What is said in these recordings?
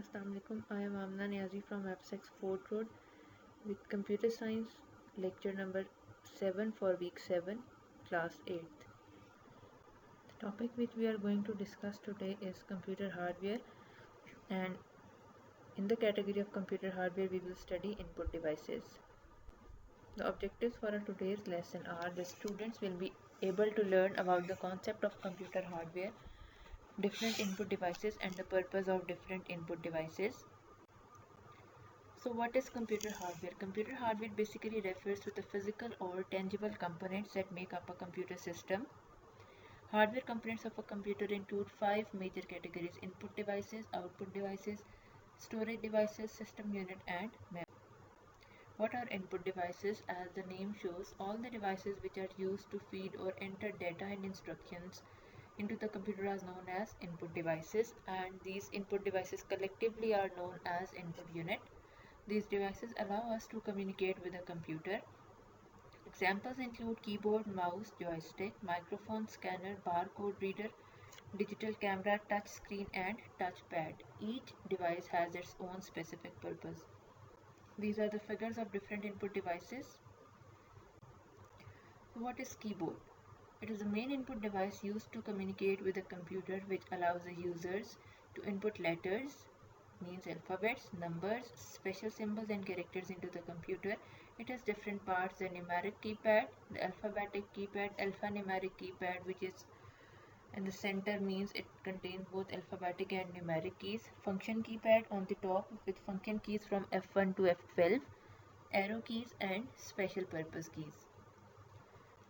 Assalamualaikum. I am Amna Niazi from FSX Fort Road with Computer Science lecture number 7 for week 7, class 8th. The topic which we are going to discuss today is computer hardware, and in the category of computer hardware we will study input devices. The objectives for today's lesson are the students will be able to learn about the concept of computer hardware, different input devices and the purpose of different input devices. So what is computer hardware? Computer hardware basically refers to the physical or tangible components that make up a computer system. Hardware components of a computer include 5 major categories: input devices, output devices, storage devices, system unit and memory. What are input devices? As the name shows, all the devices which are used to feed or enter data and instructions into the computer are known as input devices, and these input devices collectively are known as input unit. These devices allow us to communicate with a computer. Examples include keyboard, mouse, joystick, microphone, scanner, barcode reader, digital camera, touch screen and touchpad. Each device has its own specific purpose. These are the figures of different input devices. What is keyboard? It is the main input device used to communicate with a computer, which allows the users to input letters, means alphabets, numbers, special symbols and characters into the computer. It has different parts: the numeric keypad, the alphabetic keypad, alphanumeric keypad, which is in the center, means it contains both alphabetic and numeric keys. Function keypad on the top with function keys from F1 to F12, arrow keys and special purpose keys.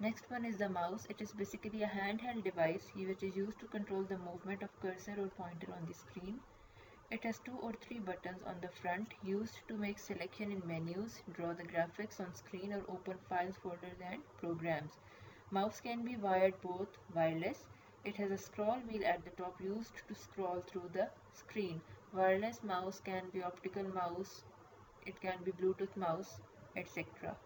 Next one is the mouse. It is basically a handheld device which is used to control the movement of cursor or pointer on the screen. It has 2 or 3 buttons on the front used to make selection in menus, draw the graphics on screen or open files, folders and programs. Mouse can be wired both wireless. It has a scroll wheel at the top used to scroll through the screen. Wireless mouse can be optical mouse, it can be Bluetooth mouse, etc.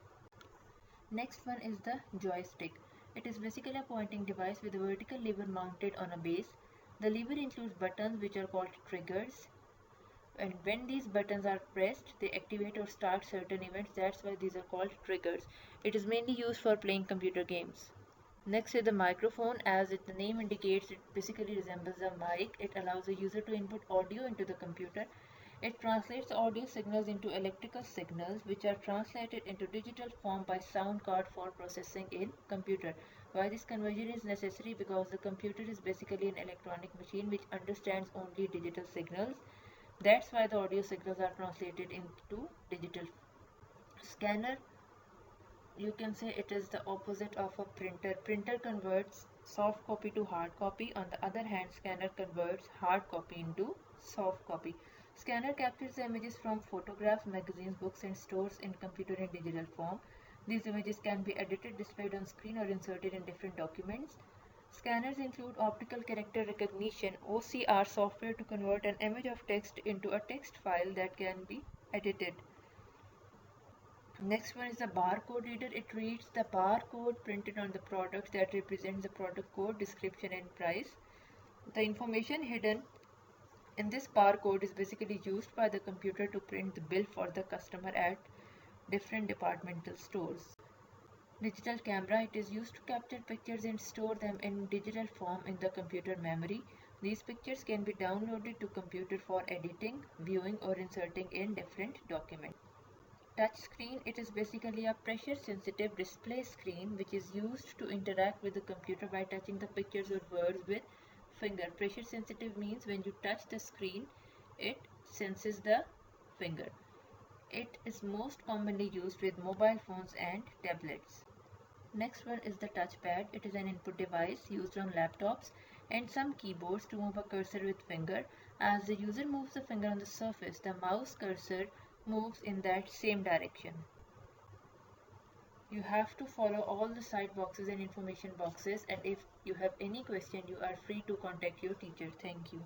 Next one is the joystick. It is basically a pointing device with a vertical lever mounted on a base. The lever includes buttons which are called triggers, and when these buttons are pressed they activate or start certain events. That's why these are called triggers. It is mainly used for playing computer games. Next is the microphone. As the name indicates, it basically resembles a mic. It allows the user to input audio into the computer. It translates audio signals into electrical signals, which are translated into digital form by sound card for processing in computer. Why this conversion is necessary? Because the computer is basically an electronic machine which understands only digital signals. That's why the audio signals are translated into digital. Scanner, you can say it is the opposite of a printer. Printer converts soft copy to hard copy. On the other hand, scanner converts hard copy into soft copy. Scanner captures the images from photographs, magazines, books and stores in computer in digital form. These images can be edited, displayed on screen or inserted in different documents. Scanners include optical character recognition (OCR) software to convert an image of text into a text file that can be edited. Next one is the barcode reader. It reads the barcode printed on the products that represents the product code, description and price. The information hidden in this barcode is basically used by the computer to print the bill for the customer at different departmental stores. Digital camera. It is used to capture pictures and store them in digital form in the computer memory. These pictures can be downloaded to computer for editing, viewing or inserting in different documents. Touch screen. It is basically a pressure sensitive display screen which is used to interact with the computer by touching the pictures or words with finger. Pressure sensitive means when you touch the screen it senses the finger. It is most commonly used with mobile phones and tablets. Next one is the touchpad. It is an input device used on laptops and some keyboards to move a cursor with finger. As the user moves the finger on the surface, the mouse cursor moves in that same direction. You have to follow all the side boxes and information boxes, and if you have any question you are free to contact your teacher. Thank you.